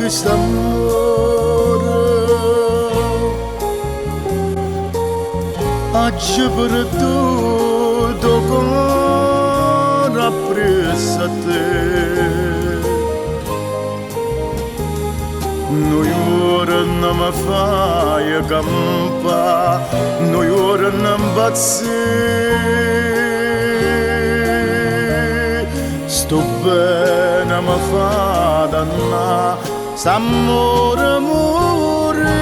quest'amore oggi perduto ancora presso a te. Noi ora non mi fai campa, noi ora non bazzi, sto bene mi fa danna, s'amore amore,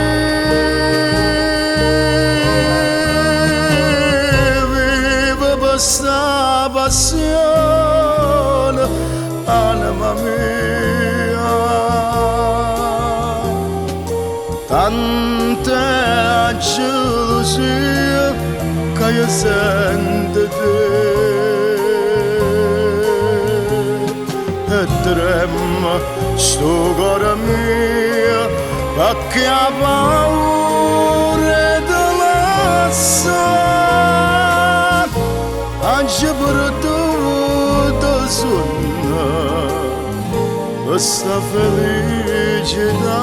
vive questa passione, anima mia. Tanta gelosia che io sento te e trema sto cuore mio perché ha paura di lasciare oggi perduto sonno questa felicità.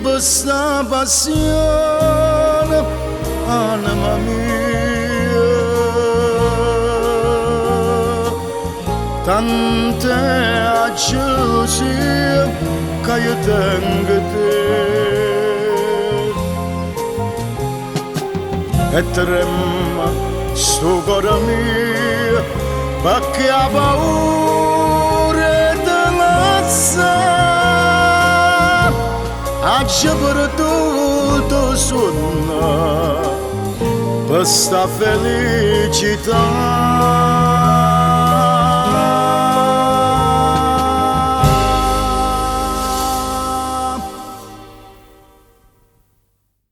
Questa passione, anima mia, tanta gelosia che io tengo te e trema sto cuore mio perché ha paura di lasciare oggi perduto sonno questa felicità.